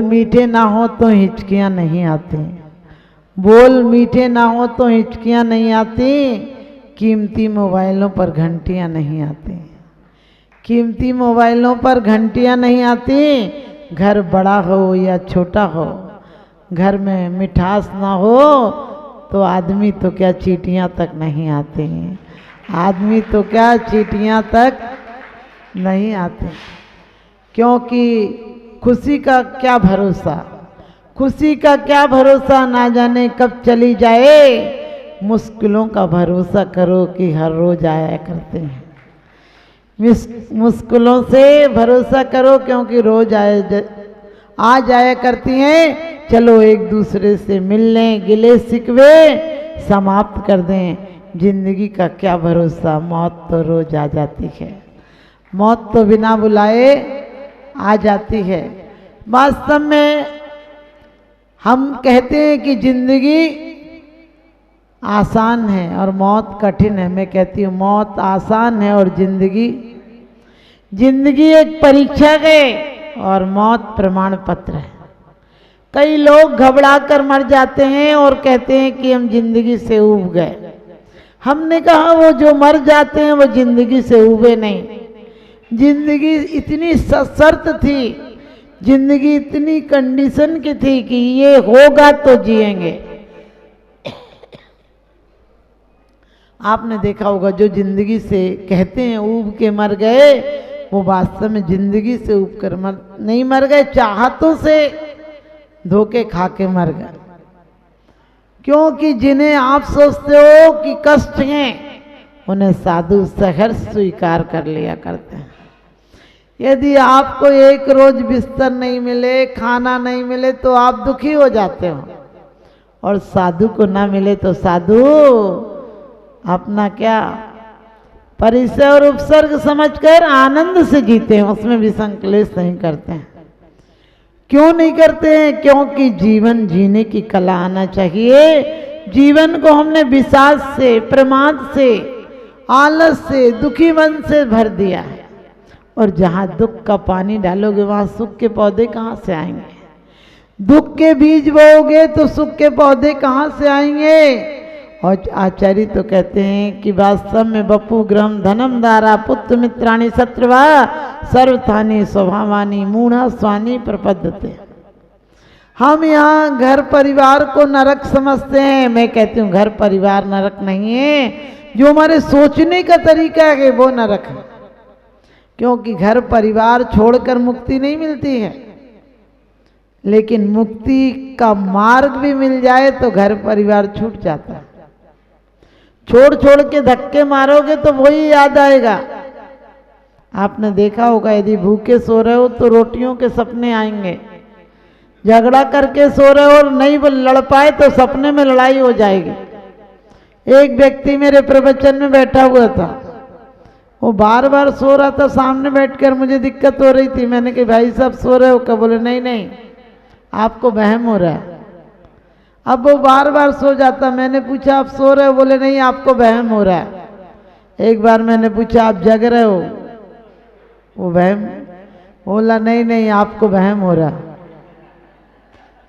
मीठे ना हो तो हिचकियां नहीं आती, बोल मीठे ना हो तो हिचकियां नहीं आती, कीमती मोबाइलों पर घंटियां नहीं आती, कीमती मोबाइलों पर घंटियां नहीं आती। घर बड़ा हो या छोटा हो, घर में मिठास ना हो तो आदमी तो क्या चींटियां तक नहीं आती, आदमी तो क्या चींटियां तक नहीं आते। क्योंकि खुशी का क्या भरोसा, खुशी का क्या भरोसा, ना जाने कब चली जाए। मुश्किलों का भरोसा करो कि हर रोज आया करते हैं, मुश्किलों से भरोसा करो क्योंकि रोज आ जाया करती हैं। चलो एक दूसरे से मिल लें, गिले शिकवे समाप्त कर दें। जिंदगी का क्या भरोसा, मौत तो रोज आ जाती है, मौत तो बिना बुलाए आ जाती है। वास्तव में हम कहते हैं कि जिंदगी आसान है और मौत कठिन है। मैं कहती हूँ मौत आसान है और जिंदगी एक परीक्षा है और मौत प्रमाण पत्र है। कई लोग घबरा कर मर जाते हैं और कहते हैं कि हम जिंदगी से ऊब गए। हमने कहा वो जो मर जाते हैं वो जिंदगी से ऊबे नहीं, जिंदगी इतनी सशर्त थी, जिंदगी इतनी कंडीशन की थी कि ये होगा तो जिएंगे। आपने देखा होगा जो जिंदगी से कहते हैं ऊब के मर गए, वो वास्तव में जिंदगी से ऊब कर नहीं मर गए, चाहतों से धोखे खा के मर गए। क्योंकि जिन्हें आप सोचते हो कि कष्ट हैं, उन्हें साधु सहर्ष स्वीकार कर लिया करते हैं। यदि आपको एक रोज बिस्तर नहीं मिले, खाना नहीं मिले तो आप दुखी हो जाते हो, और साधु को ना मिले तो साधु अपना क्या परिचय और उपसर्ग समझकर आनंद से जीते हैं, उसमें भी संकलेश नहीं करते हैं। क्यों नहीं करते हैं? क्योंकि जीवन जीने की कला आना चाहिए। जीवन को हमने विषाद से, प्रमाद से, आलस से, दुखी मन से भर दिया है, और जहाँ दुख का पानी डालोगे वहाँ सुख के पौधे कहाँ से आएंगे? दुख के बीज बोओगे तो सुख के पौधे कहाँ से आएंगे? और आचार्य तो कहते हैं कि वास्तव में बपू ग्रहम धनम दारा पुत्र मित्राणी शत्रुवा सर्वथानी स्वभावानी मूढ़ा स्वानी प्रपद्यते। हम यहाँ घर परिवार को नरक समझते हैं। मैं कहती हूँ घर परिवार नरक नहीं है, जो हमारे सोचने का तरीका है वो नरक है। क्योंकि घर परिवार छोड़कर मुक्ति नहीं मिलती है, लेकिन मुक्ति का मार्ग भी मिल जाए तो घर परिवार छूट जाता है। छोड़ छोड़ के धक्के मारोगे तो वही याद आएगा। आपने देखा होगा यदि भूखे सो रहे हो तो रोटियों के सपने आएंगे, झगड़ा करके सो रहे हो और नहीं लड़ पाए तो सपने में लड़ाई हो जाएगी। एक व्यक्ति मेरे प्रवचन में बैठा हुआ था, वो बार बार सो रहा था, सामने बैठकर मुझे दिक्कत हो रही थी। मैंने कहा भाई साहब सो रहे हो क्या? बोले नहीं नहीं आपको वहम हो रहा है। अब वो बार बार सो जाता। मैंने पूछा आप सो रहे हो? बोले नहीं आपको वहम हो रहा है। एक बार मैंने पूछा आप जग रहे हो? वो वहम बोला नहीं नहीं आपको वहम हो रहा है।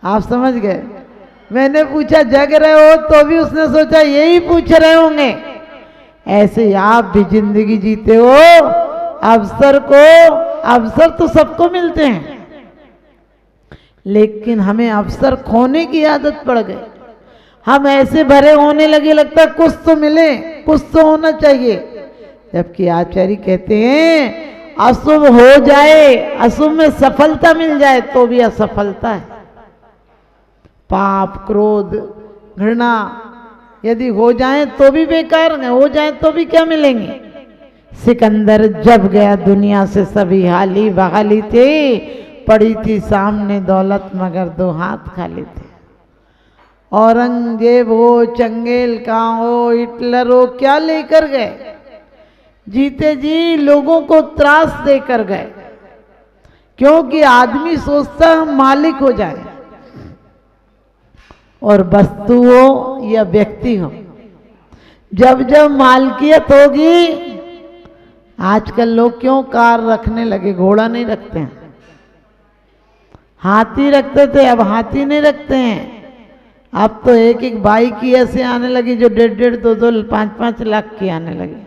आप समझ गए? मैंने पूछा जग रहे हो? तो भी उसने सोचा यही पूछ रहे होंगे। ऐसे ही आप भी जिंदगी जीते हो, अवसर तो सबको मिलते हैं, लेकिन हमें अवसर खोने की आदत पड़ गई। हम ऐसे भरे होने लगे, लगता है कुछ तो मिले, कुछ तो होना चाहिए। जबकि आचार्य कहते हैं अशुभ हो जाए, अशुभ में सफलता मिल जाए तो भी असफलता है। पाप, क्रोध, घृणा यदि हो जाए तो भी बेकार है, हो जाए तो भी क्या मिलेंगे? सिकंदर जब गया दुनिया से सभी हाली बहाली थे, पड़ी थी सामने दौलत मगर दो हाथ खाली थे। औरंगजेब हो, चंगेल का हो, हिटलर हो, क्या लेकर गए? जीते जी लोगों को त्रास देकर गए। क्योंकि आदमी सोचता हम मालिक हो जाए, और वस्तु हो या व्यक्ति हो, जब जब मालकियत होगी। आजकल लोग क्यों कार रखने लगे, घोड़ा नहीं रखते हैं। हाथी रखते थे, अब हाथी नहीं रखते हैं। अब तो एक एक बाइक ही ऐसे आने लगी जो 1.5, 2, 5 लाख की आने लगी।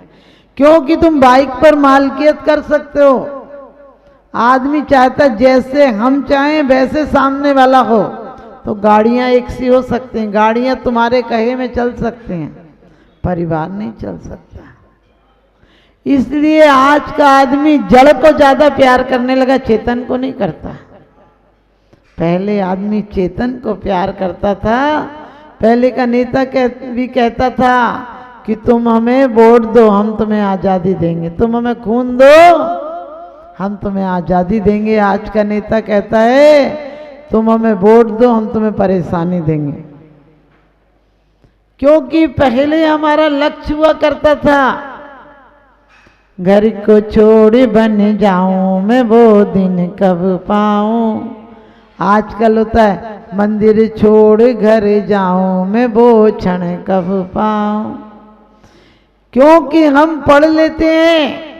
क्योंकि तुम बाइक पर मालकियत कर सकते हो। आदमी चाहता जैसे हम चाहें वैसे सामने वाला हो, तो गाड़ियां एक सी हो सकती हैं, गाड़ियां तुम्हारे कहे में चल सकती हैं, परिवार नहीं चल सकता। इसलिए आज का आदमी जड़ को ज्यादा प्यार करने लगा, चेतन को नहीं करता। पहले आदमी चेतन को प्यार करता था। पहले का नेता भी कहता था कि तुम हमें वोट दो, हम तुम्हें आज़ादी देंगे, तुम हमें खून दो, हम तुम्हें आज़ादी देंगे। आज का नेता कहता है तुम हमें वोट दो, हम तुम्हें परेशानी देंगे। क्योंकि पहले हमारा लक्ष्य हुआ करता था, घर को छोड़ बन जाऊं मैं वो दिन कब पाऊं। आजकल होता है मंदिर छोड़ घर जाऊं मैं वो क्षण कब पाऊं। क्योंकि हम पढ़ लेते हैं,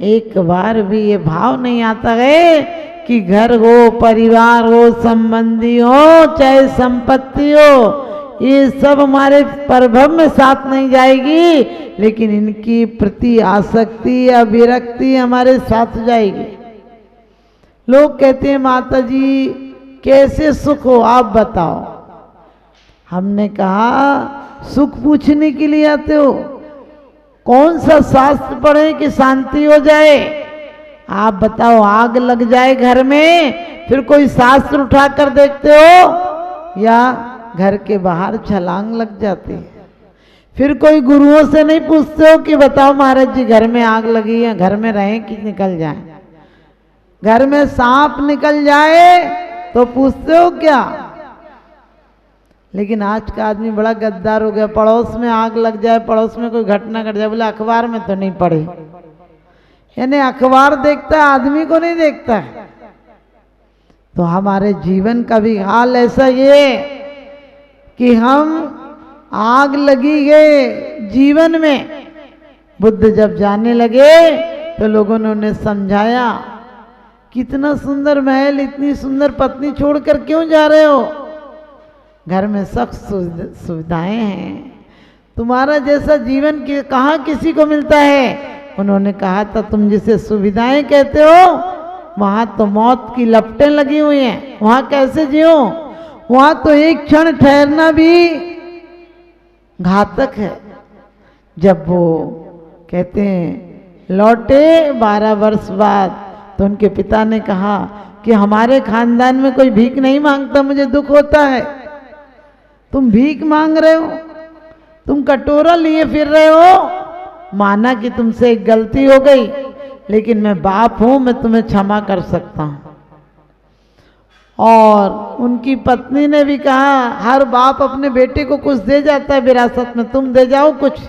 एक बार भी ये भाव नहीं आता है कि घर हो, परिवार हो, संबंधी हो, चाहे संपत्ति हो, ये सब हमारे प्रभव में साथ नहीं जाएगी, लेकिन इनकी प्रति आसक्ति या विरक्ति हमारे साथ जाएगी। लोग कहते हैं माता जी कैसे सुख हो आप बताओ। हमने कहा सुख पूछने के लिए आते हो? कौन सा शास्त्र पढ़े कि शांति हो जाए? आप बताओ, आग लग जाए घर में, फिर कोई शास्त्र उठा कर देखते हो या घर के बाहर छलांग लग जाती है? फिर कोई गुरुओं से नहीं पूछते हो कि बताओ महाराज जी घर में आग लगी है, घर में रहें कि निकल जाए? घर में सांप निकल जाए तो पूछते हो क्या? लेकिन आज का आदमी बड़ा गद्दार हो गया, पड़ोस में आग लग जाए, पड़ोस में कोई घटना घट जाए, बोले अखबार में तो नहीं पढ़े। यानी अखबार देखता है, आदमी को नहीं देखता है। तो हमारे जीवन का भी हाल ऐसा ये कि हम आग लगी है जीवन में। बुद्ध जब जाने लगे तो लोगों ने उन्हें समझाया, कितना सुंदर महल, इतनी सुंदर पत्नी छोड़कर क्यों जा रहे हो? घर में सब सुविधाएं हैं, तुम्हारा जैसा जीवन कहाँ किसी को मिलता है। उन्होंने कहा था तुम जिसे सुविधाएं कहते हो वहां तो मौत की लपटें लगी हुई हैं, वहां कैसे जियो? वहां तो एक क्षण ठहरना भी घातक है। जब वो कहते हैं लौटे 12 वर्ष बाद, तो उनके पिता ने कहा कि हमारे खानदान में कोई भीख नहीं मांगता, मुझे दुख होता है। तुम भीख मांग रहे हो, तुम कटोरा लिए फिर रहे हो। माना कि तुमसे एक गलती हो गई, लेकिन मैं बाप हूं, मैं तुम्हें क्षमा कर सकता हूं। और उनकी पत्नी ने भी कहा, हर बाप अपने बेटे को कुछ दे जाता है विरासत में, तुम दे जाओ कुछ।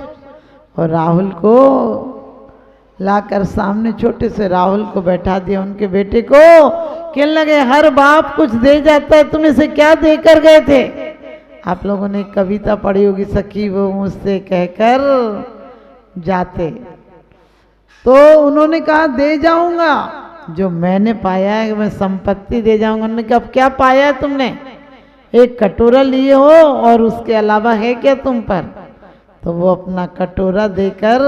और राहुल को लाकर सामने छोटे से राहुल को बैठा दिया, उनके बेटे को। कहने लगे हर बाप कुछ दे जाता है, तुम इसे क्या देकर गए थे? आप लोगों ने कविता पढ़ी होगी, सखी वो मुझसे कहकर जाते। तो उन्होंने कहा दे जाऊंगा, जो मैंने पाया है मैं संपत्ति दे जाऊंगा। उन्होंने कहा अब क्या पाया है तुमने? एक कटोरा लिए हो और उसके अलावा है क्या तुम पर? तो वो अपना कटोरा देकर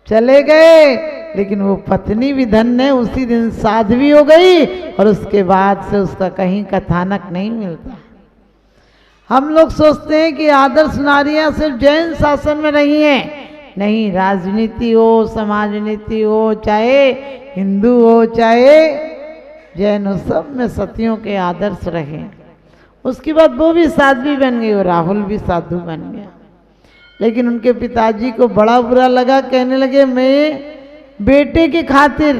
चले गए। लेकिन वो पत्नी भी धन्य है, उसी दिन साध्वी हो गई और उसके बाद से उसका कहीं कथानक नहीं मिलता। हम लोग सोचते हैं कि आदर्श नारियां सिर्फ जैन शासन में रही हैं। नहीं, राजनीति हो, समाज नीति हो, चाहे हिंदू हो चाहे जैन हो, सब में सतियों के आदर्श रहे। उसके बाद वो भी साध्वी बन गई और राहुल भी साधु बन गया। लेकिन उनके पिताजी को बड़ा बुरा लगा, कहने लगे मैं बेटे की खातिर,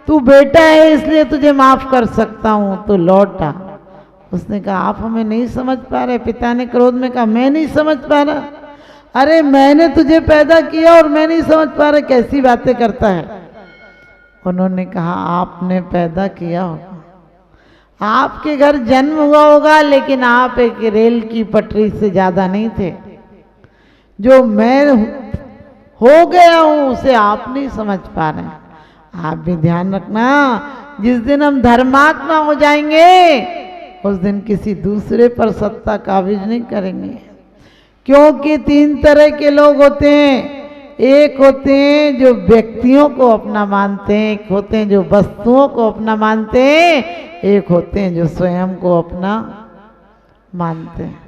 तू बेटा है इसलिए तुझे माफ कर सकता हूं, तो लौटा। उसने कहा आप हमें नहीं समझ पा रहे। पिता ने क्रोध में कहा मैं नहीं समझ पा रहा? अरे मैंने तुझे पैदा किया और मैं नहीं समझ पा रहा, कैसी बातें करता है? उन्होंने कहा आपने पैदा किया होगा, आपके घर जन्म हुआ होगा, लेकिन आप एक रेल की पटरी से ज्यादा नहीं थे। जो मैं हो गया हूं उसे आप नहीं समझ पा रहे। आप भी ध्यान रखना, जिस दिन हम धर्मात्मा हो जाएंगे उस दिन किसी दूसरे पर सत्ता काबिज नहीं करेंगे। क्योंकि तीन तरह के लोग होते हैं। एक होते हैं जो व्यक्तियों को अपना मानते हैं, एक होते हैं जो वस्तुओं को अपना मानते हैं, एक होते हैं जो स्वयं को अपना मानते हैं।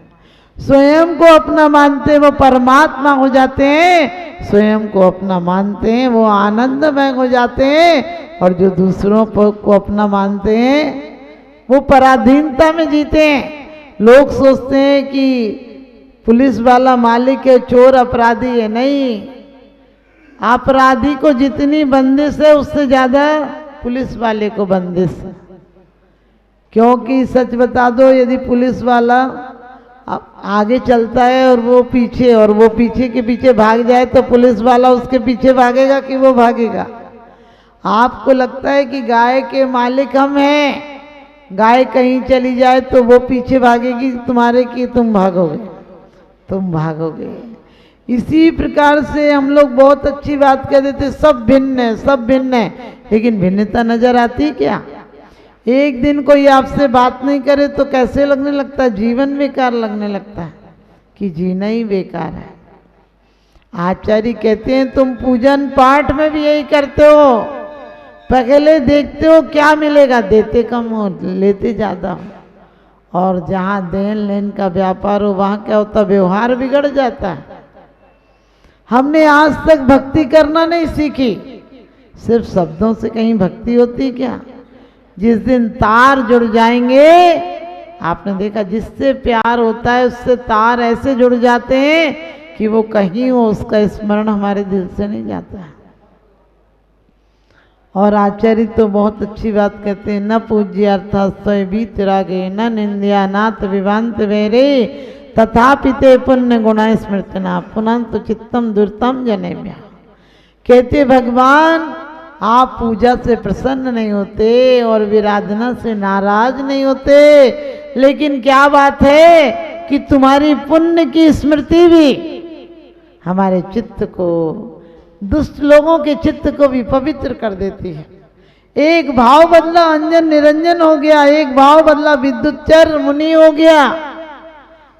स्वयं को अपना मानते हैं वो परमात्मा हो जाते हैं, स्वयं को अपना मानते हैं वो आनंदमय हो जाते हैं, और जो दूसरों को अपना मानते हैं वो पराधीनता में जीते हैं। लोग सोचते हैं कि पुलिस वाला मालिक है, चोर अपराधी है। नहीं, अपराधी को जितनी बंदिश है उससे ज़्यादा पुलिस वाले को बंदिश है। क्योंकि सच बता दो, यदि पुलिस वाला आगे चलता है और वो पीछे के पीछे भाग जाए तो पुलिस वाला उसके पीछे भागेगा कि वो भागेगा? आपको लगता है कि गाय के मालिक हम हैं, गाय कहीं चली जाए तो वो पीछे भागेगी तुम्हारे कि तुम भागोगे। इसी प्रकार से हम लोग बहुत अच्छी बात कह देते, सब भिन्न है, सब भिन्न है, लेकिन भिन्नता नजर आती क्या? एक दिन कोई आपसे बात नहीं करे तो कैसे लगने लगता है? जीवन बेकार लगने लगता है कि जीना ही बेकार है। आचार्य कहते हैं तुम पूजन पाठ में भी यही करते हो, पहले देखते हो क्या मिलेगा, देते कम हो लेते ज़्यादा हो, और जहाँ देन लेन का व्यापार हो वहाँ क्या होता, व्यवहार बिगड़ जाता है। हमने आज तक भक्ति करना नहीं सीखी, सिर्फ शब्दों से कहीं भक्ति होती क्या? जिस दिन तार जुड़ जाएंगे, आपने देखा जिससे प्यार होता है उससे तार ऐसे जुड़ जाते हैं कि वो कहीं हो उसका स्मरण हमारे दिल से नहीं जाता है। और आचार्य तो बहुत अच्छी बात कहते हैं, न पूज्य अर्थास्त्वय वीतरागे न निंद्या नाथ विवांत वेरे तथापिते पुण्य गुणा स्मृतना पुनंतु चित्तम दुर्तम जनेभ्य। कहते भगवान आप पूजा से प्रसन्न नहीं होते और विराधना से नाराज नहीं होते, लेकिन क्या बात है कि तुम्हारी पुण्य की स्मृति भी हमारे चित्त को, दुष्ट लोगों के चित्त को भी पवित्र कर देती है। एक भाव बदला अंजन निरंजन हो गया, एक भाव बदला विद्युतचर मुनि हो गया।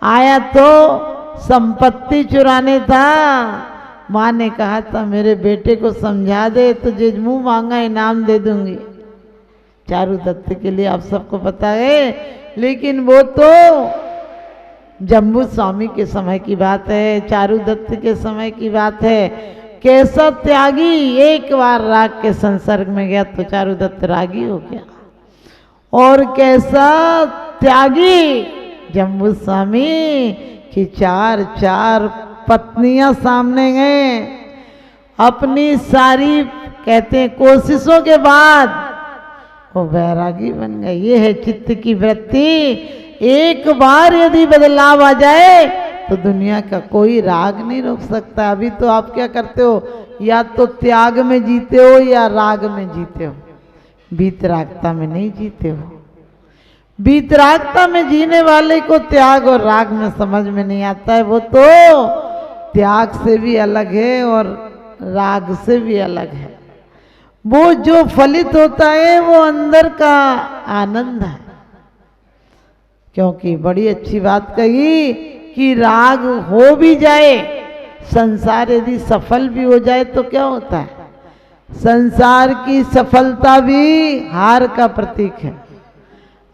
आया तो संपत्ति चुराने था, माँ ने कहा था मेरे बेटे को समझा दे, तुझे मुंह मांगा इनाम दे दूंगी। चारू दत्त के लिए आप सबको पता है, लेकिन वो तो जम्बू स्वामी के समय की बात है, चारू दत्त के समय की बात है। कैसा त्यागी एक बार राग के संसर्ग में गया तो चारू दत्त रागी हो गया, और कैसा त्यागी जम्बू स्वामी कि चार चार पत्नियां सामने गए, अपनी सारी कहते हैं कोशिशों के बाद वो वैरागी बन गए। ये है चित्त की वृत्ति। एक बार यदि बदलाव आ जाए तो दुनिया का कोई राग नहीं रोक सकता। अभी तो आप क्या करते हो, या तो त्याग में जीते हो या राग में जीते हो, वीतरागता में नहीं जीते हो। वीतरागता में जीने वाले को त्याग और राग में समझ में नहीं आता है। वो तो त्याग से भी अलग है और राग से भी अलग है। वो जो फलित होता है वो अंदर का आनंद है। क्योंकि बड़ी अच्छी बात कही कि राग हो भी जाए, संसार यदि सफल भी हो जाए तो क्या होता है, संसार की सफलता भी हार का प्रतीक है।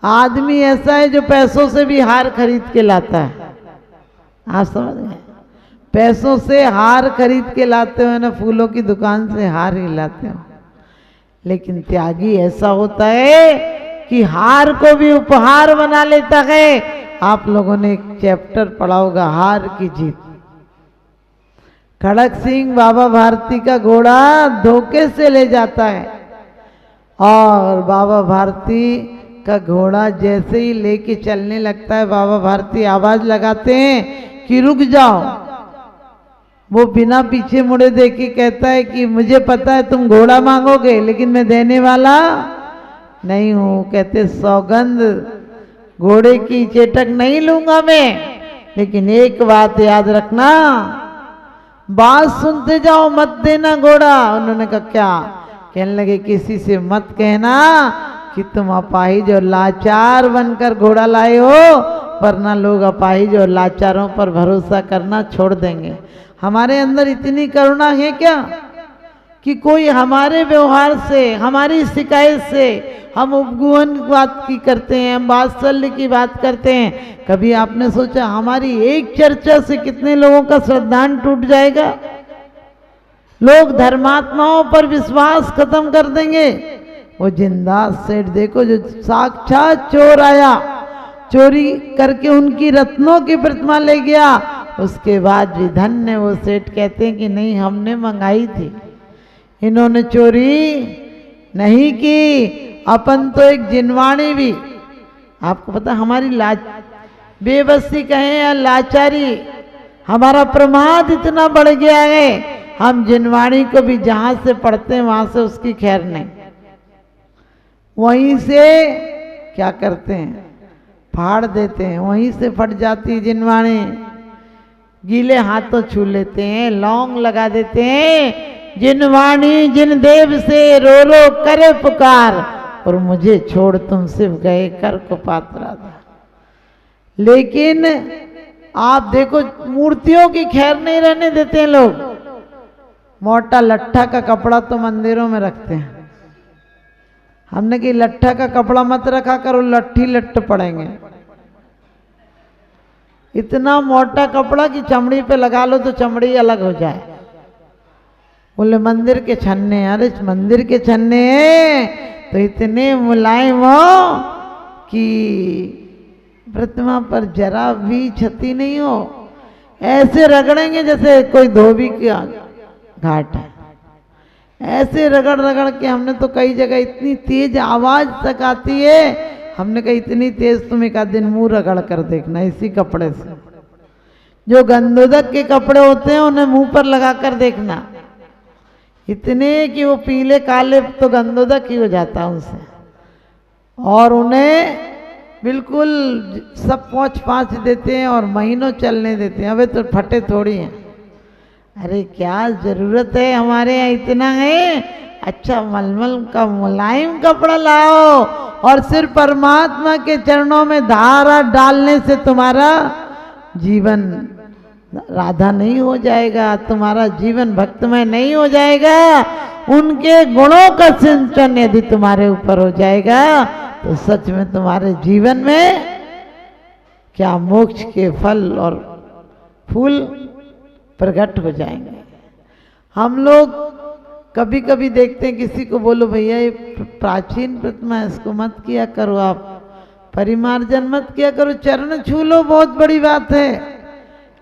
आदमी ऐसा है जो पैसों से भी हार खरीद के लाता है। आप समझ गए, पैसों से हार खरीद के लाते हो ना, फूलों की दुकान से हार ही लाते हो। लेकिन त्यागी ऐसा होता है कि हार को भी उपहार बना लेता है। आप लोगों ने एक चैप्टर पढ़ा होगा, हार की जीत। खड़क सिंह बाबा भारती का घोड़ा धोखे से ले जाता है, और बाबा भारती का घोड़ा जैसे ही लेके चलने लगता है, बाबा भारती आवाज लगाते हैं कि रुक जाओ। वो बिना पीछे मुड़े देखे कहता है कि मुझे पता है तुम घोड़ा मांगोगे, लेकिन मैं देने वाला नहीं हूं। कहते सौगंध घोड़े की चेटक नहीं लूंगा मैं, लेकिन एक बात याद रखना, बात सुनते जाओ मत देना घोड़ा। उन्होंने कहा क्या? कहने लगे किसी से मत कहना कि तुम अपाहिज और लाचार बनकर घोड़ा लाए हो, वरना लोग अपाहिज और लाचारों पर भरोसा करना छोड़ देंगे। हमारे अंदर इतनी करुणा है क्या कि कोई हमारे व्यवहार से, हमारी शिकायत से हम उपगुहन बात की करते हैं, हम वात्सल्य की बात करते हैं। कभी आपने सोचा हमारी एक चर्चा से कितने लोगों का श्रद्धान टूट जाएगा? लोग धर्मात्माओं पर विश्वास खत्म कर देंगे। वो जिंदास सेठ देखो, जो साक्षात चोर आया, चोरी करके उनकी रत्नों की प्रतिमा ले गया, उसके बाद भी धन्य वो सेठ कहते हैं कि नहीं, हमने मंगाई थी, इन्होंने चोरी नहीं की। अपन तो एक जिनवाणी भी, आपको पता हमारी बेबसी कहें या लाचारी, हमारा प्रमाद इतना बढ़ गया है, हम जिनवाणी को भी जहां से पढ़ते हैं वहां से उसकी खैर नहीं, वहीं से क्या करते हैं, फाड़ देते हैं, वहीं से फट जाती है जिनवाणी। गीले हाथों छू लेते हैं, लौंग लगा देते हैं। जिनवाणी जिन देव से रो रो करे पुकार, और मुझे छोड़ तुम सिर्फ गए कर को पात्रा था। लेकिन आप देखो मूर्तियों की खैर नहीं रहने देते हैं लोग। मोटा लट्ठा का कपड़ा तो मंदिरों में रखते हैं। हमने कि लट्ठा का कपड़ा मत रखा करो, लट्ठी लट्ठ पड़ेंगे। इतना मोटा कपड़ा कि चमड़ी पे लगा लो तो चमड़ी अलग हो जाए। बोले मंदिर के छन्ने, अरे मंदिर के छन्ने तो इतने मुलायम हो कि प्रतिमा पर जरा भी क्षति नहीं हो, ऐसे रगड़ेंगे जैसे कोई धोबी का घाट है। ऐसे रगड़ रगड़ के, हमने तो कई जगह इतनी तेज आवाज तक आती है, हमने कहा इतनी तेज तुम एक आध दिन मुंह रगड़ कर देखना इसी कपड़े से। जो गंधोदक के कपड़े होते हैं उन्हें मुंह पर लगा कर देखना, इतने कि वो पीले काले तो गंधोदक ही हो जाता है उनसे, और उन्हें बिल्कुल सब पोंछ पाँच देते हैं और महीनों चलने देते हैं। अबे तो फटे थोड़ी हैं। अरे क्या जरूरत है, हमारे यहाँ इतना है, अच्छा मलमल का मुलायम कपड़ा लाओ और सिर्फ परमात्मा के चरणों में धारा डालने से तुम्हारा जीवन राधा नहीं हो जाएगा, तुम्हारा जीवन भक्तमय नहीं हो जाएगा। उनके गुणों का सिंचन यदि तुम्हारे ऊपर हो जाएगा तो सच में तुम्हारे जीवन में क्या मोक्ष के फल और फूल प्रकट हो जाएंगे। हम लोग कभी कभी देखते हैं किसी को, बोलो भैया ये प्राचीन प्रतिमा है, इसको मत किया करो, आप परिमार्जन मत किया करो, चरण छू लो, बहुत बड़ी बात है।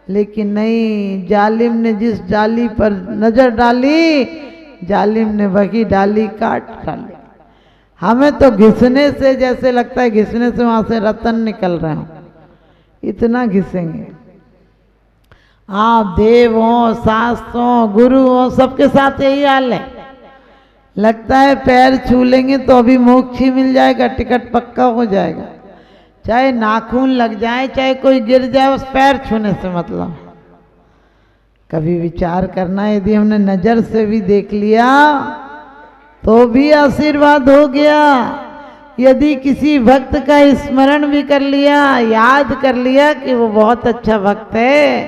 लेकिन नहीं, जालिम ने जिस डाली पर नजर डाली, जालिम ने वही डाली काट डाली। हमें तो घिसने से जैसे लगता है घिसने से वहां से रतन निकल रहे हो, इतना घिसेंगे। आप देव हो, शास्त्रों, गुरु हो, सबके साथ यही हाल है। लगता है पैर छू लेंगे तो अभी मोक्ष ही मिल जाएगा, टिकट पक्का हो जाएगा। चाहे नाखून लग जाए, चाहे कोई गिर जाए, उस पैर छूने से मतलब। कभी विचार करना, यदि हमने नजर से भी देख लिया तो भी आशीर्वाद हो गया। यदि किसी भक्त का स्मरण भी कर लिया, याद कर लिया कि वो बहुत अच्छा भक्त है,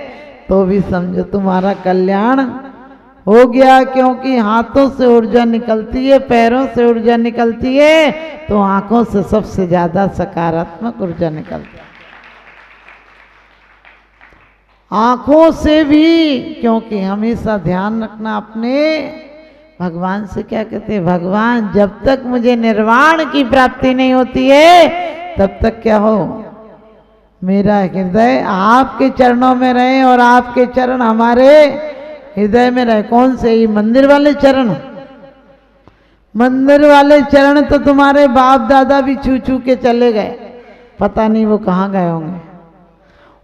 तो भी समझो तुम्हारा कल्याण हो गया। क्योंकि हाथों से ऊर्जा निकलती है, पैरों से ऊर्जा निकलती है, तो आंखों से सबसे ज्यादा सकारात्मक ऊर्जा निकलती है। आंखों से भी, क्योंकि हमेशा ध्यान रखना अपने भगवान से क्या कहते हैं, भगवान जब तक मुझे निर्वाण की प्राप्ति नहीं होती है तब तक क्या हो, मेरा हृदय आपके चरणों में रहे और आपके चरण हमारे हृदय में रहे। कौन से? ये मंदिर वाले चरण। मंदिर वाले चरण तो तुम्हारे बाप दादा भी छू छू के चले गए, पता नहीं वो कहाँ गए होंगे,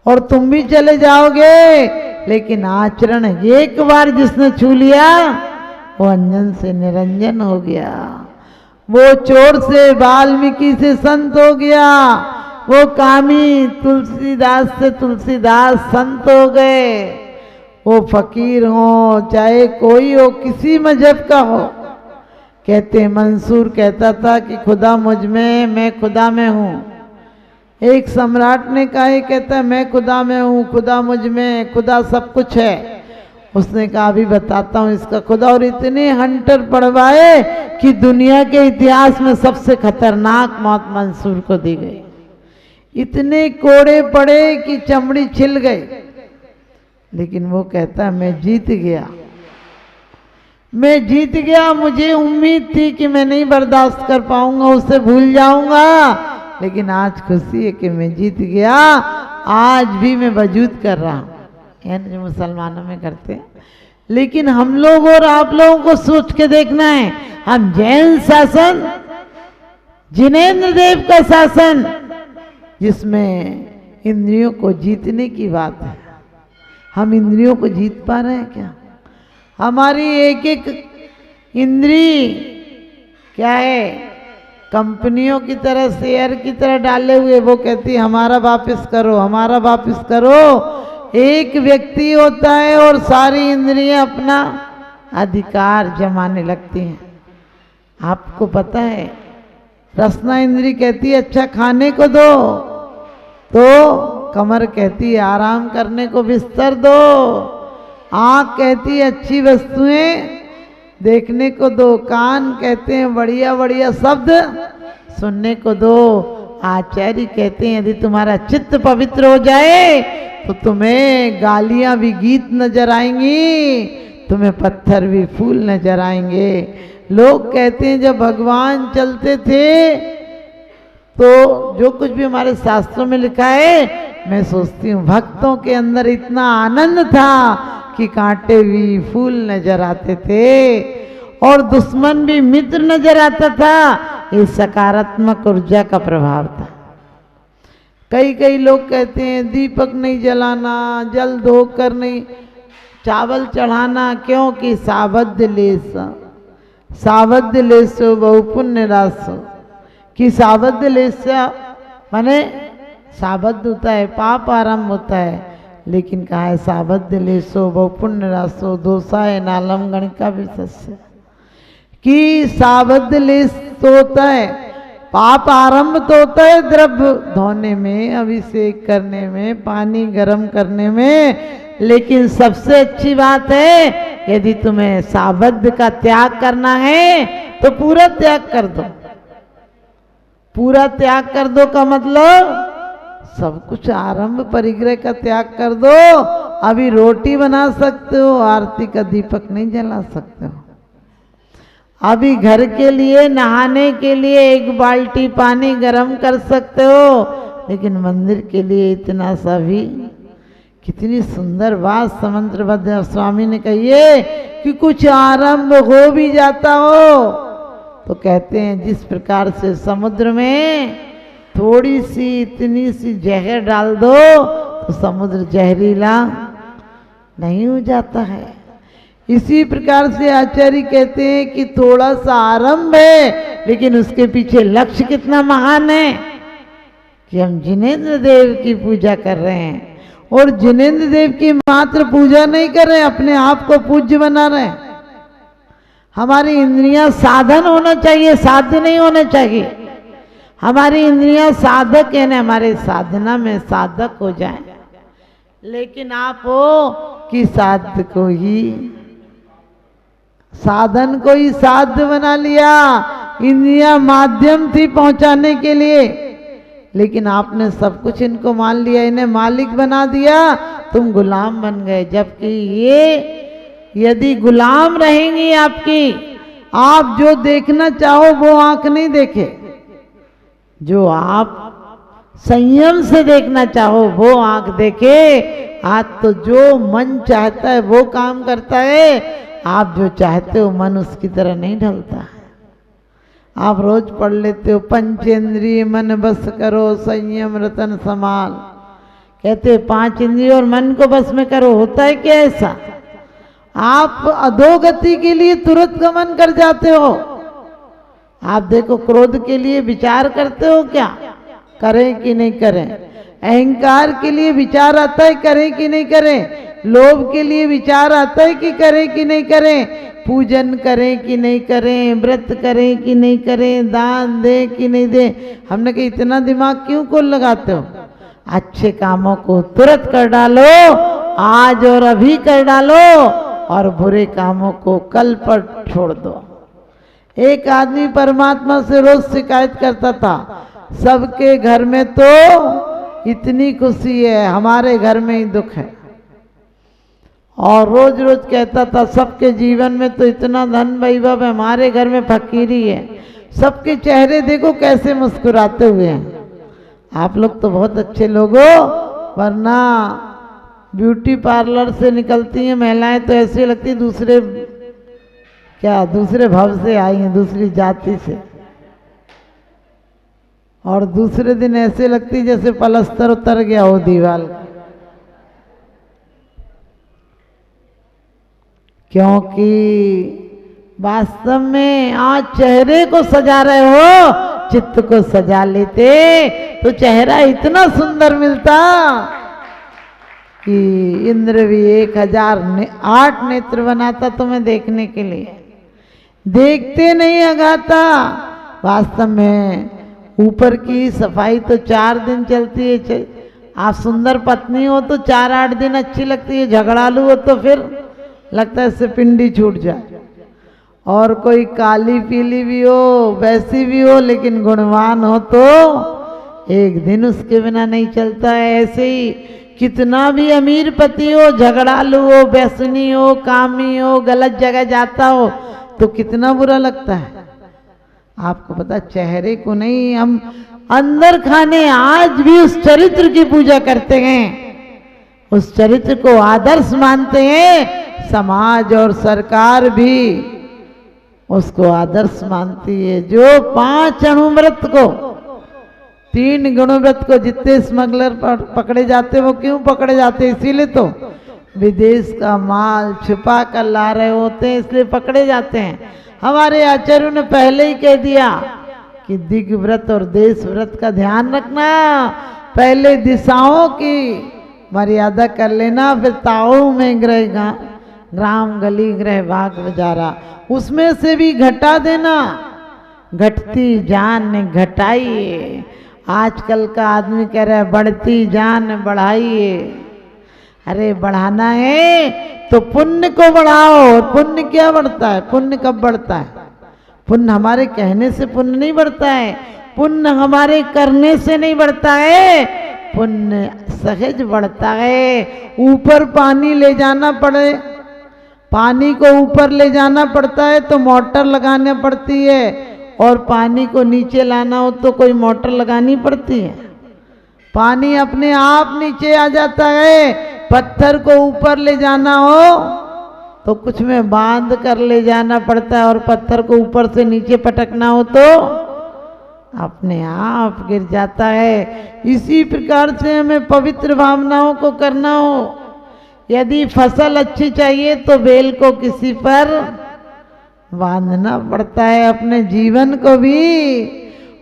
और तुम भी चले जाओगे। लेकिन आचरण एक बार जिसने छू लिया वो अंजन से निरंजन हो गया, वो चोर से वाल्मीकि से संत हो गया, वो कामी तुलसीदास से तुलसीदास संत हो गए। वो फकीर हो चाहे कोई हो, किसी मजहब का हो, कहते हैं मंसूर कहता था कि खुदा मुझ में, मैं खुदा में हूँ। एक सम्राट ने कहा, ये कहता है मैं खुदा में हूँ, खुदा मुझ में, खुदा सब कुछ है। उसने कहा अभी बताता हूँ इसका खुदा। और इतने हंटर पड़वाए कि दुनिया के इतिहास में सबसे खतरनाक मौत मंसूर को दी गई। इतने कोड़े पड़े कि चमड़ी छिल गई, लेकिन वो कहता मैं जीत गया, मैं जीत गया। मुझे उम्मीद थी कि मैं नहीं बर्दाश्त कर पाऊंगा, उसे भूल जाऊंगा, लेकिन आज खुशी है कि मैं जीत गया। आज भी मैं वजूद कर रहा हूँ, यानी जो मुसलमानों में करते हैं। लेकिन हम लोग और आप लोगों को सोच के देखना है, हम जैन शासन, जिनेंद्र देव का शासन, जिसमें इंद्रियों को जीतने की बात है, हम इंद्रियों को जीत पा रहे हैं क्या? हमारी एक एक इंद्री क्या है, कंपनियों की तरह, शेयर की तरह डाले हुए। वो कहती हमारा वापस करो, हमारा वापस करो। एक व्यक्ति होता है और सारी इंद्रियां अपना अधिकार जमाने लगती हैं। आपको पता है, रसना इंद्री कहती है अच्छा खाने को दो, तो कमर कहती है आराम करने को बिस्तर दो। आँख कहती है अच्छी वस्तुएं देखने को दो, कान कहते हैं बढ़िया बढ़िया शब्द सुनने को दो। आचार्य कहते हैं यदि तुम्हारा चित्त पवित्र हो जाए तो तुम्हें गालियां भी गीत नजर आएंगी, तुम्हें पत्थर भी फूल नजर आएंगे। लोग कहते हैं जब भगवान चलते थे तो जो कुछ भी हमारे शास्त्रों में लिखा है, मैं सोचती हूँ भक्तों के अंदर इतना आनंद था कि कांटे भी फूल नजर आते थे और दुश्मन भी मित्र नजर आता था। ये सकारात्मक ऊर्जा का प्रभाव था। कई कई लोग कहते हैं दीपक नहीं जलाना, जल धोकर नहीं चावल चढ़ाना, क्योंकि सावध लेसो बहु पुण्य रासो, कि सावध लेस माने सावध होता है पाप आरंभ होता है, लेकिन कहा है सावध लेसो बहु पुण्य रासो दोषाय नालम गणिका विशस्य, कि सावध लेस तो होता है पाप आरंभ तो होता है द्रव्य धोने में, अभिषेक करने में, पानी गर्म करने में, लेकिन सबसे अच्छी बात है यदि तुम्हें सावध का त्याग करना है तो पूरा त्याग कर दो। पूरा त्याग कर दो का मतलब सब कुछ आरंभ परिग्रह का त्याग कर दो। अभी रोटी बना सकते हो, आरती का दीपक नहीं जला सकते हो। अभी घर के लिए नहाने के लिए एक बाल्टी पानी गर्म कर सकते हो, लेकिन मंदिर के लिए इतना सा भी। कितनी सुंदर बात समंत्रबद्ध स्वामी ने कही है कि कुछ आरंभ हो भी जाता हो तो कहते हैं जिस प्रकार से समुद्र में थोड़ी सी इतनी सी जहर डाल दो तो समुद्र जहरीला नहीं हो जाता है। इसी प्रकार से आचार्य कहते हैं कि थोड़ा सा आरंभ है, लेकिन उसके पीछे लक्ष्य कितना महान है कि हम जिनेंद्र देव की पूजा कर रहे हैं। और जिनेंद्र देव की मात्र पूजा नहीं कर रहे, अपने आप को पूज्य बना रहे हैं। हमारी इंद्रियां साधन होना चाहिए, साध्य नहीं होने चाहिए। हमारी इंद्रियां साधक है ना, हमारे साधना में साधक हो जाए। लेकिन आप हो कि साध्य को ही, साधन को ही साध्य बना लिया। इंद्रियां माध्यम थी पहुंचाने के लिए, लेकिन आपने सब कुछ इनको मान लिया, इन्हें मालिक बना दिया, तुम गुलाम बन गए। जबकि ये यदि गुलाम रहेंगी आपकी, आप जो देखना चाहो वो आंख नहीं देखे, जो आप संयम से देखना चाहो वो आंख देखे। आज तो जो मन चाहता है वो काम करता है, आप जो चाहते हो मन उसकी तरह नहीं ढलता है। आप रोज पढ़ लेते हो पंचेंद्रिय मन बस करो संयम रतन समाल, कहते 5 इंद्रिय और मन को बस में करो। होता है क्या ऐसा? आप अधोगति के लिए तुरंत गमन कर जाते हो। आप देखो क्रोध के लिए विचार करते हो क्या, करें कि नहीं करें। अहंकार के लिए विचार आता है करें कि नहीं करें, लोभ के लिए विचार आता है कि करें कि नहीं करें, पूजन करें कि नहीं करें, व्रत करें कि नहीं करें, दान दें कि नहीं दें। हमने कहा इतना दिमाग क्यों को लगाते हो, अच्छे कामों को तुरंत कर डालो, आज और अभी कर डालो, और बुरे कामों को कल पर छोड़ दो। एक आदमी परमात्मा से रोज शिकायत करता था, सबके घर में तो इतनी खुशी है, हमारे घर में ही दुख है। और रोज रोज कहता था, सबके जीवन में तो इतना धन वैभव है, हमारे घर में फकीरी है। सबके चेहरे देखो कैसे मुस्कुराते हुए हैं। आप लोग तो बहुत अच्छे लोग हो, वरना ब्यूटी पार्लर से निकलती हैं महिलाएं तो ऐसी लगती दूसरे भव से आई हैं, दूसरी जाति से, और दूसरे दिन ऐसे लगती जैसे पलस्तर उतर गया हो दीवार का। क्योंकि वास्तव में आज चेहरे को सजा रहे हो, चित्त को सजा लेते तो चेहरा इतना सुंदर मिलता कि इंद्र भी 1008 नेत्र बनाता तुम्हें देखने के लिए। देखते नहीं अगाता। वास्तव में ऊपर की सफाई तो 4 दिन चलती है। आप सुंदर पत्नी हो तो 4-8 दिन अच्छी लगती है, झगड़ालू हो तो फिर लगता है इससे पिंडी छूट जाए। और कोई काली पीली भी हो, वैसी भी हो, लेकिन गुणवान हो तो एक दिन उसके बिना नहीं चलता है। ऐसे ही कितना भी अमीर पति हो, झगड़ालू हो, व्यसनी हो, कामी हो, गलत जगह जाता हो तो कितना बुरा लगता है। आपको पता, चेहरे को नहीं, हम अंदर खाने आज भी उस चरित्र की पूजा करते हैं, उस चरित्र को आदर्श मानते हैं। समाज और सरकार भी उसको आदर्श मानती है। जो 5 अणुव्रत को, 3 गुणव्रत को, जितने स्मगलर पकड़े जाते वो क्यों पकड़े जाते, इसीलिए तो विदेश का माल छुपा कर ला रहे होते हैं, इसलिए पकड़े जाते हैं। हमारे आचार्यों ने पहले ही कह दिया कि दिग्व्रत और देश व्रत का ध्यान रखना, पहले दिशाओं की मर्यादा कर लेना, फिर ताऊ में ग्रह ग्राम गली ग्रह बाग बजारा, उसमें से भी घटा देना। घटती जान ने घटाइए। आजकल का आदमी कह रहा है बढ़ती जान बढ़ाइए। अरे बढ़ाना है तो पुण्य को बढ़ाओ। पुण्य क्या बढ़ता है? पुण्य कब बढ़ता है? पुण्य हमारे कहने से पुण्य नहीं बढ़ता है, पुण्य हमारे करने से नहीं बढ़ता है, पुण्य सहज बढ़ता है। ऊपर पानी ले जाना पड़े, पानी को ऊपर ले जाना पड़ता है तो मोटर लगानी पड़ती है, और पानी को नीचे लाना हो तो कोई मोटर लगानी पड़ती है। पानी अपने आप नीचे आ जाता है। पत्थर को ऊपर ले जाना हो तो कुछ में बांध कर ले जाना पड़ता है, और पत्थर को ऊपर से नीचे पटकना हो तो अपने आप गिर जाता है। इसी प्रकार से हमें पवित्र भावनाओं को करना हो। यदि फसल अच्छी चाहिए तो बेल को किसी पर बांधना पड़ता है। अपने जीवन को भी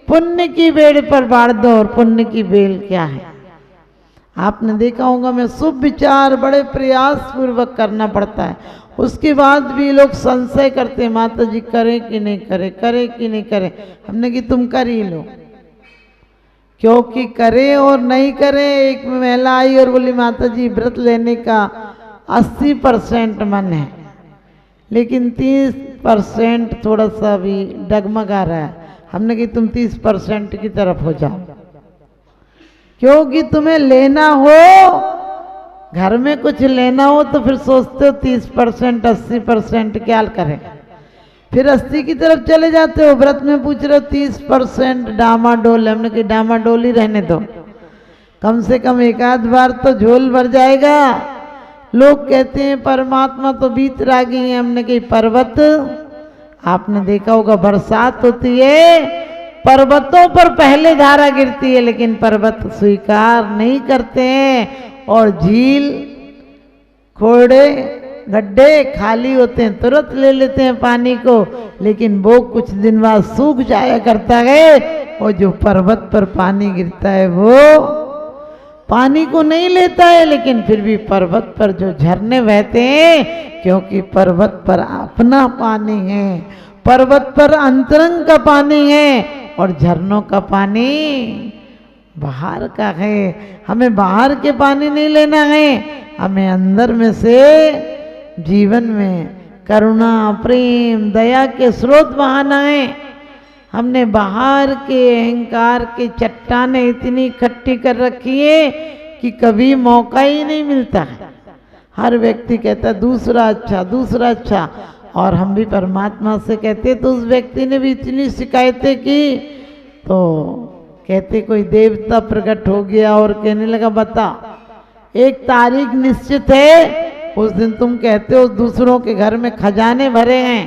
पुण्य की बेल पर बांध दो। और पुण्य की बेल क्या है? आपने देखा होगा, मैं शुभ विचार बड़े प्रयास पूर्वक करना पड़ता है, उसके बाद भी लोग संशय करते हैं, माता जी करें कि नहीं करें, करें कि नहीं करें। हमने कि तुम कर ही लो, क्योंकि करें और नहीं करें। एक महिला आई और बोली माता जी व्रत लेने का 80% मन है, लेकिन 30% थोड़ा सा भी डगमगा रहा है। हमने कि तुम 30% की तरफ हो जाओ, क्योंकि तुम्हें लेना हो, घर में कुछ लेना हो तो फिर सोचते हो 30% 80% क्या करें, फिर 80 की तरफ चले जाते हो। व्रत में पूछ रहे हो 30% डामाडोल। हमने कि डामाडोल ही रहने दो, कम से कम एक आध बार तो झोल भर जाएगा। लोग कहते हैं परमात्मा तो वीतरागी है। हमने कही पर्वत, आपने देखा होगा बरसात होती है, पर्वतों पर पहले धारा गिरती है, लेकिन पर्वत स्वीकार नहीं करते हैं। और झील, खोड़े, गड्ढे खाली होते हैं, तुरंत ले लेते हैं पानी को, लेकिन वो कुछ दिन बाद सूख जाया करता है। और जो पर्वत पर पानी गिरता है वो पानी को नहीं लेता है, लेकिन फिर भी पर्वत पर जो झरने बहते हैं, क्योंकि पर्वत पर अपना पानी है, पर्वत पर अंतरंग का पानी है और झरनों का पानी बाहर का है। हमें बाहर के पानी नहीं लेना है, हमें अंदर में से जीवन में करुणा, प्रेम, दया के स्रोत बहाना है। हमने बाहर के अहंकार की चट्टानें इतनी इकट्ठी कर रखी है कि कभी मौका ही नहीं मिलता है। हर व्यक्ति कहता है दूसरा अच्छा, दूसरा अच्छा, और हम भी परमात्मा से कहते तो उस व्यक्ति ने भी इतनी शिकायतें की, तो कहते कोई देवता प्रकट हो गया और कहने लगा बता, एक तारीख निश्चित है, उस दिन तुम कहते हो दूसरों के घर में खजाने भरे हैं,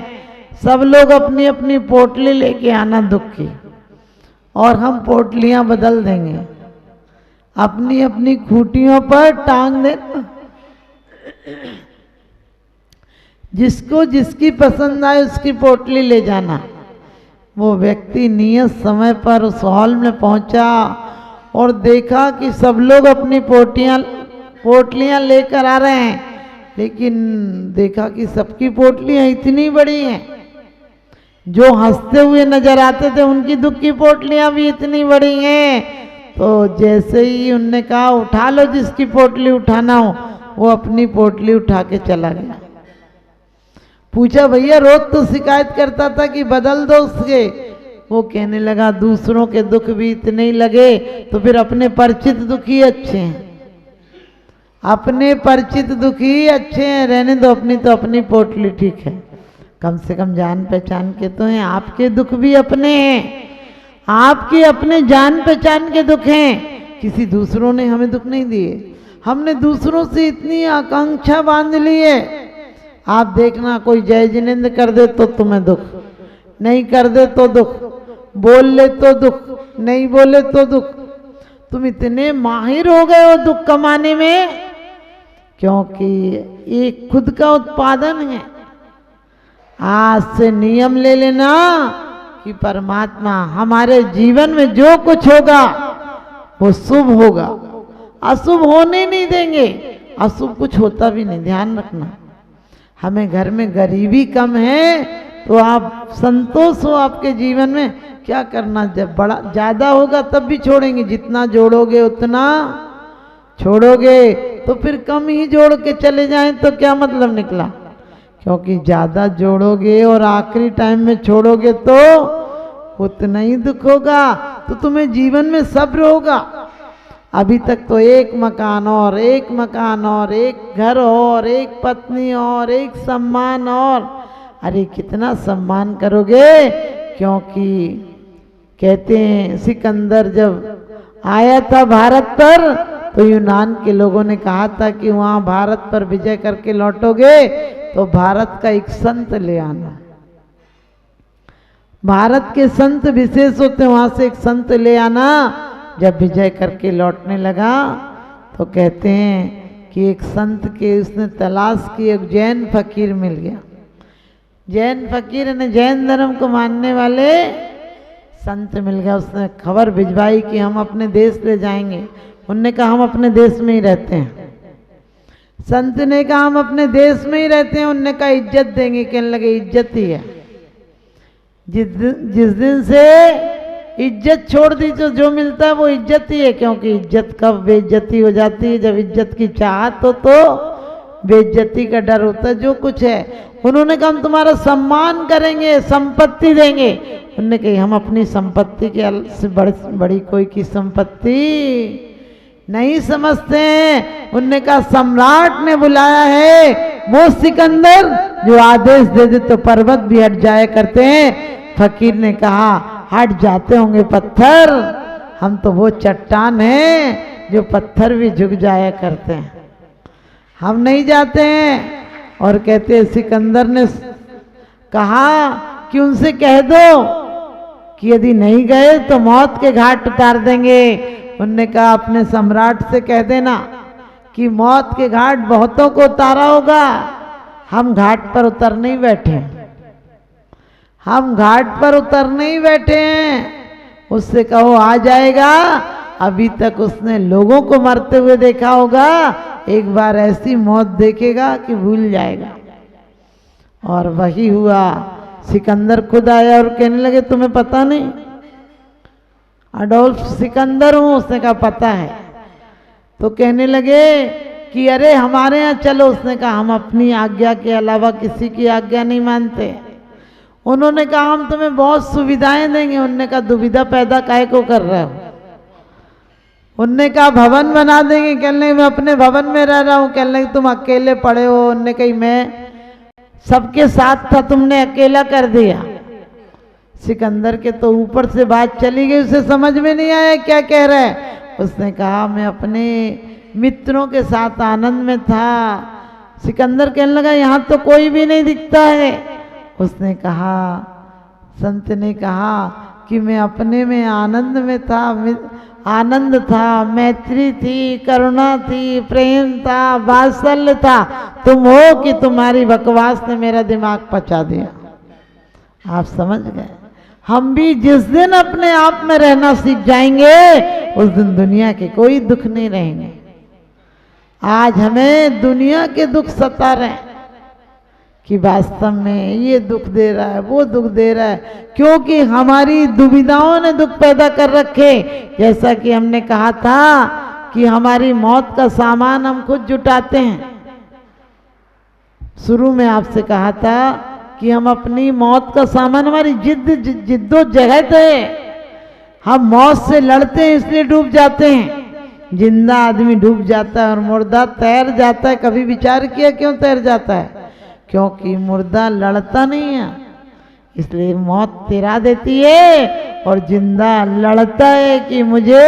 सब लोग अपनी अपनी पोटली लेके आना दुख की, और हम पोटलियां बदल देंगे, अपनी अपनी खूटियों पर टांग देना, जिसको जिसकी पसंद आए उसकी पोटली ले जाना। वो व्यक्ति नियत समय पर उस हॉल में पहुंचा और देखा कि सब लोग अपनी पोटलियां लेकर आ रहे हैं, लेकिन देखा कि सबकी पोटलियां इतनी बड़ी हैं, जो हंसते हुए नजर आते थे उनकी दुख की पोटलियां भी इतनी बड़ी हैं। तो जैसे ही उनने कहा उठा लो जिसकी पोटली उठाना हो, वो अपनी पोटली उठा के चला गया। पूछा भैया रोज तो शिकायत करता था कि बदल दो उसके, वो कहने लगा दूसरों के दुख भी इतने ही लगे तो फिर अपने परिचित दुखी अच्छे हैं, अपने परिचित दुखी अच्छे हैं, रहने दो, अपनी तो अपनी पोटली ठीक है, कम से कम जान पहचान के तो हैं। आपके दुख भी अपने हैं, आपके अपने जान पहचान के दुख हैं, किसी दूसरों ने हमें दुख नहीं दिए। हमने दूसरों से इतनी आकांक्षा बांध ली है। आप देखना कोई जय जिनेंद्र कर दे तो तुम्हें दुख, नहीं कर दे तो दुख, बोल ले तो दुख, नहीं बोले तो दुख। तुम इतने माहिर हो गए हो दुख कमाने में, क्योंकि ये खुद का उत्पादन है। आज से नियम ले लेना कि परमात्मा हमारे जीवन में जो कुछ होगा वो शुभ होगा, अशुभ होने नहीं देंगे, अशुभ कुछ होता भी नहीं। ध्यान रखना, हमें घर में गरीबी कम है तो आप संतोष हो आपके जीवन में, क्या करना, जब बड़ा ज़्यादा होगा तब भी छोड़ेंगे, जितना जोड़ोगे उतना छोड़ोगे, तो फिर कम ही जोड़ के चले जाएं तो क्या मतलब निकला, क्योंकि ज़्यादा जोड़ोगे और आखिरी टाइम में छोड़ोगे तो उतना ही दुख होगा। तो तुम्हें जीवन में सब्र होगा। अभी तक तो एक मकान और एक मकान और एक घर और एक पत्नी और एक सम्मान और, अरे कितना सम्मान करोगे, क्योंकि कहते हैं सिकंदर जब आया था भारत पर तो यूनान के लोगों ने कहा था कि वहाँ भारत पर विजय करके लौटोगे तो भारत का एक संत ले आना। भारत के संत विशेष होते हैं, वहाँ से एक संत ले आना। जब विजय करके लौटने लगा तो कहते हैं कि एक संत के उसने तलाश की, एक जैन फकीर मिल गया। जैन फकीर ने जैन धर्म को मानने वाले संत मिल गया। उसने खबर भिजवाई कि हम अपने देश ले जाएंगे। उनने कहा हम अपने देश में ही रहते हैं। संत ने कहा हम अपने देश में ही रहते हैं। उनने कहा इज्जत देंगे। कहने लगे इज्जत ही है। जिस दिन से इज्जत छोड़ दी तो जो मिलता है वो इज्जत ही है, क्योंकि इज्जत कब बेइज्जती हो जाती है, जब इज्जत की चाहत हो तो बेइज्जती का डर होता है। जो कुछ है उन्होंने कहा हम तुम्हारा सम्मान करेंगे, संपत्ति देंगे। उन्होंने कही हम अपनी संपत्ति के से बड़ी कोई की संपत्ति नहीं समझते हैं। उन्होंने कहा सम्राट ने बुलाया है, वो सिकंदर जो आदेश दे दे तो पर्वत भी हट जाया करते हैं। फकीर ने कहा हट जाते होंगे पत्थर, हम तो वो चट्टान हैं जो पत्थर भी झुक जाया करते हैं, हम नहीं जाते हैं। और कहते सिकंदर ने कहा कि उनसे कह दो कि यदि नहीं गए तो मौत के घाट उतार देंगे। उनने कहा अपने सम्राट से कह देना कि मौत के घाट बहुतों को उतारा होगा, हम घाट पर उतरने ही बैठे हैं, हम घाट पर उतरने ही बैठे हैं। उससे कहो आ जाएगा अभी तक उसने लोगों को मरते हुए देखा होगा, एक बार ऐसी मौत देखेगा कि भूल जाएगा। और वही हुआ। सिकंदर खुद आया और कहने लगे तुम्हें पता नहीं, अडोल्फ सिकंदर हूं। उसने कहा पता है। तो कहने लगे कि अरे हमारे यहाँ चलो। उसने कहा हम अपनी आज्ञा के अलावा किसी की आज्ञा नहीं मानते। उन्होंने कहा हम तुम्हें बहुत सुविधाएं देंगे। उन्होंने कहा दुविधा पैदा काहे को कर रहे हो। उनने कहा भवन बना देंगे। कहने लगे मैं अपने भवन में रह रहा हूँ। कहने लगे तुम अकेले पड़े हो। उनने कही मैं सबके साथ था, तुमने अकेला कर दिया। सिकंदर के तो ऊपर से बात चली गई, उसे समझ में नहीं आया क्या कह रहा है। उसने कहा मैं अपने मित्रों के साथ आनंद में था। सिकंदर कहने लगा यहाँ तो कोई भी नहीं दिखता है। उसने कहा, संत ने कहा कि मैं अपने में आनंद में था, आनंद था, मैत्री थी, करुणा थी, प्रेम था, वात्सल्य था। तुम हो कि तुम्हारी बकवास ने मेरा दिमाग पचा दिया। आप समझ गए। हम भी जिस दिन अपने आप में रहना सीख जाएंगे उस दिन दुनिया के कोई दुख नहीं रहेंगे। आज हमें दुनिया के दुख सता रहे हैं कि वास्तव में ये दुख दे रहा है, वो दुख दे रहा है, क्योंकि हमारी दुविधाओं ने दुख पैदा कर रखे। जैसा कि हमने कहा था कि हमारी मौत का सामान हम खुद जुटाते हैं। शुरू में आपसे कहा था कि हम अपनी मौत का सामान, हमारी जिद्दोजहद है। हम मौत से लड़ते हैं इसलिए डूब जाते हैं। जिंदा आदमी डूब जाता है और मुर्दा तैर जाता है। कभी विचार किया क्यों तैर जाता है? क्योंकि मुर्दा लड़ता नहीं है, इसलिए मौत तिरा देती है। और जिंदा लड़ता है कि मुझे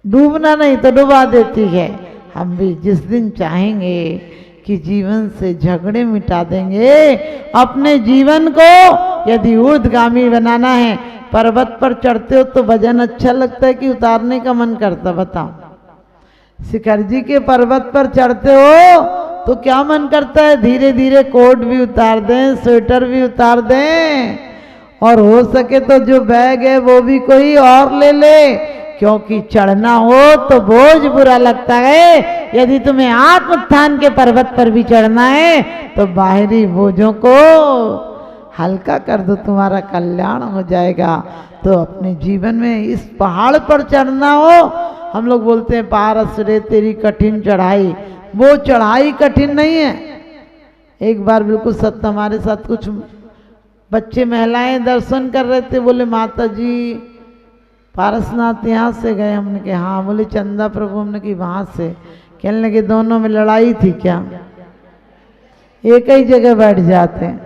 डूबना नहीं तो डुबा देती है। हम भी जिस दिन चाहेंगे कि जीवन से झगड़े मिटा देंगे, अपने जीवन को यदि ऊर्ध्वगामी बनाना है। पर्वत पर चढ़ते हो तो वजन अच्छा लगता है कि उतारने का मन करता? बताओ। शिखर जी के पर्वत पर चढ़ते हो तो क्या मन करता है? धीरे धीरे कोट भी उतार दें, स्वेटर भी उतार दें, और हो सके तो जो बैग है वो भी कोई और ले ले, क्योंकि चढ़ना हो तो बोझ बुरा लगता है। यदि तुम्हें आत्मोत्थान के पर्वत पर भी चढ़ना है तो बाहरी बोझों को हल्का कर दो, तुम्हारा कल्याण हो जाएगा। तो अपने जीवन में इस पहाड़ पर चढ़ना हो, हम लोग बोलते हैं पारस रे तेरी कठिन चढ़ाई, वो चढ़ाई कठिन नहीं है। एक बार बिल्कुल सत्य, हमारे साथ कुछ बच्चे महिलाएं दर्शन कर रहे थे। बोले माता जी पारसनाथ यहाँ से गए? हमने कहा हाँ। बोले चंदा प्रभु? हमने कहा वहाँ से। कहने लगे दोनों में लड़ाई थी क्या? एक ही जगह बैठ जाते हैं।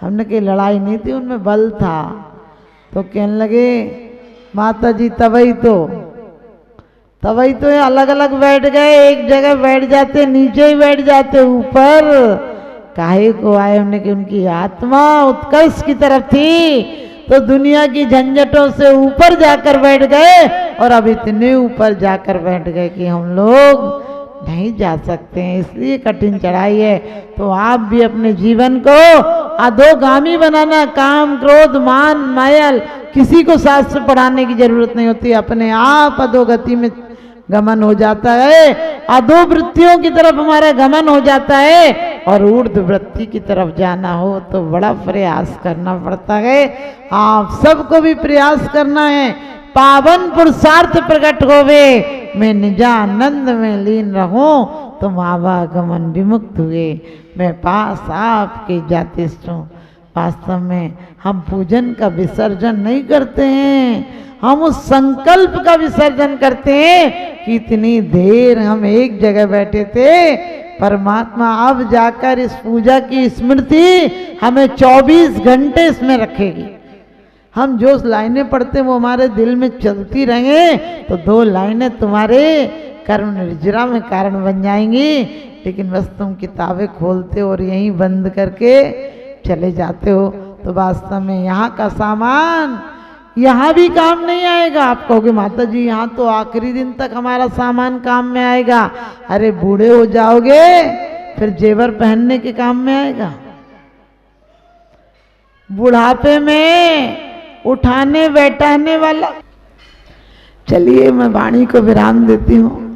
हमने कहा लड़ाई नहीं थी, उनमें बल था। तो कहने लगे माता जी तभी तो अलग अलग बैठ गए। एक जगह बैठ जाते, नीचे ही बैठ जाते, ऊपर काहे को आए? हमने कि उनकी आत्मा उत्कर्ष की तरफ थी, तो दुनिया की झंझटों से ऊपर जाकर बैठ गए। और अब इतने ऊपर जाकर बैठ गए कि हम लोग नहीं जा सकते हैं, इसलिए कठिन चढ़ाई है। तो आप भी अपने जीवन को अधोगामी बनाना, काम क्रोध मान माया, किसी को शास्त्र पढ़ाने की जरूरत नहीं होती, अपने आप अधोगति में गमन हो जाता है। अधोवृत्तियों की तरफ हमारा गमन हो जाता है, और ऊर्ध्व वृत्ति की तरफ जाना हो तो बड़ा प्रयास करना पड़ता है। आप सबको भी प्रयास करना है। पावन पुरुषार्थ प्रकट होवे, मैं निजानंद में लीन रहूं, तुम आवागमन विमुक्त हुए, मैं पास आपके जाते हूँ। वास्तव में हम पूजन का विसर्जन नहीं करते हैं, हम उस संकल्प का विसर्जन करते हैं कि इतनी देर हम एक जगह बैठे थे, परमात्मा अब जाकर इस पूजा की स्मृति हमें 24 घंटे इसमें रखेगी। हम जो लाइनें पढ़ते हैं वो हमारे दिल में चलती रहे तो 2 लाइनें तुम्हारे कर्म निर्जरा में कारण बन जाएंगी। लेकिन बस तुम किताबें खोलते हो और यहीं बंद करके चले जाते हो, तो वास्तव में यहाँ का सामान यहाँ भी काम नहीं आएगा। आप कहोगे माता जी यहाँ तो आखिरी दिन तक हमारा सामान काम में आएगा। अरे बूढ़े हो जाओगे फिर जेवर पहनने के काम में आएगा? बुढ़ापे में उठाने बैठाने वाला चलिए मैं वाणी को विराम देती हूँ।